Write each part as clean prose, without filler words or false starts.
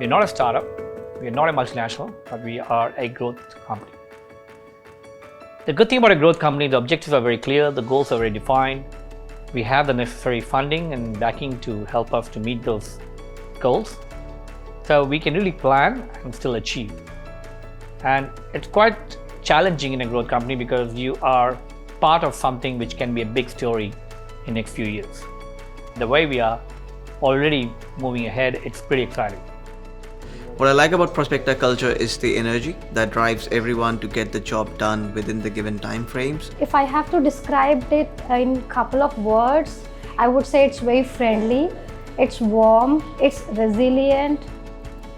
We're not a startup, we're not a multinational, but we are a growth company. The good thing about a growth company, the objectives are very clear, the goals are very defined. We have the necessary funding and backing to help us to meet those goals. So we can really plan and still achieve. And it's quite challenging in a growth company because you are part of something which can be a big story in the next few years. The way we are already moving ahead, it's pretty exciting. What I like about Prospecta culture is the energy that drives everyone to get the job done within the given time frames. If I have to describe it in a couple of words, I would say it's very friendly, it's warm, it's resilient.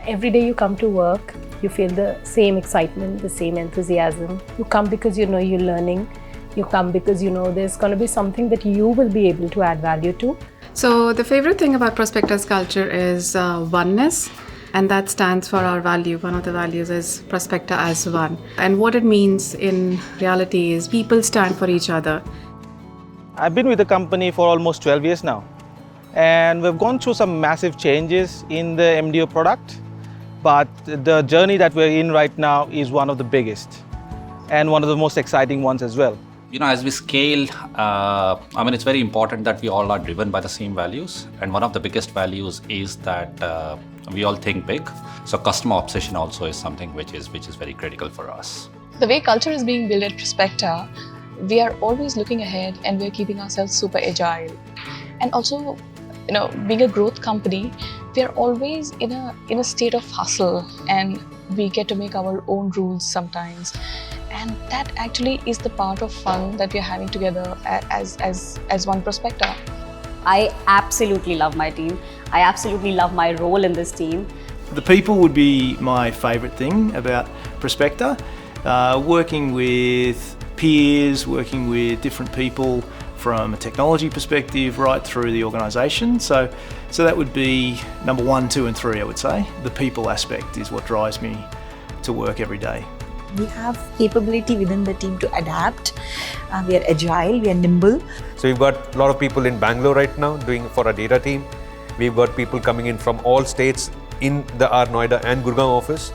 Every day you come to work, you feel the same excitement, the same enthusiasm. You come because you know you're learning. You come because you know there's going to be something that you will be able to add value to. So the favorite thing about Prospecta's culture is oneness, and that stands for our value. One of the values is Prospecta as one. And what it means in reality is people stand for each other. I've been with the company for almost 12 years now, and we've gone through some massive changes in the MDO product, but the journey that we're in right now is one of the biggest and one of the most exciting ones as well. As we scale, it's very important that we all are driven by the same values. And one of the biggest values is that we all think big. So customer obsession also is something which is very critical for us. The way culture is being built at Prospecta, we are always looking ahead and we're keeping ourselves super agile. And also, being a growth company, we are always in a state of hustle, and we get to make our own rules sometimes. And that actually is the part of fun that we're having together as one Prospecta. I absolutely love my team. I absolutely love my role in this team. The people would be my favourite thing about Prospecta. Working with peers, working with different people from a technology perspective right through the organisation. So that would be number 1, 2 and 3, I would say. The people aspect is what drives me to work every day. We have capability within the team to adapt. We are agile, we are nimble. So we've got a lot of people in Bangalore right now doing for our data team. We've got people coming in from all states in our Noida and Gurgaon office.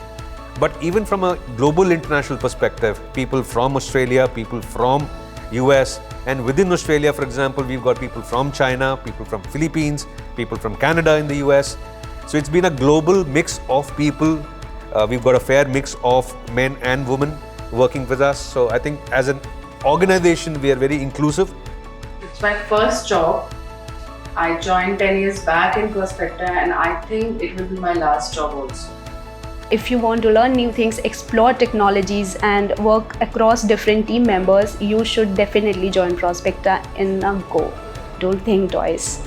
But even from a global international perspective, people from Australia, people from US, and within Australia, for example, we've got people from China, people from Philippines, people from Canada in the US. So it's been a global mix of people. We've got a fair mix of men and women working with us. So I think as an organization, we are very inclusive. It's my first job. I joined 10 years back in Prospecta, and I think it will be my last job also. If you want to learn new things, explore technologies and work across different team members, you should definitely join Prospecta in a go. Don't think twice.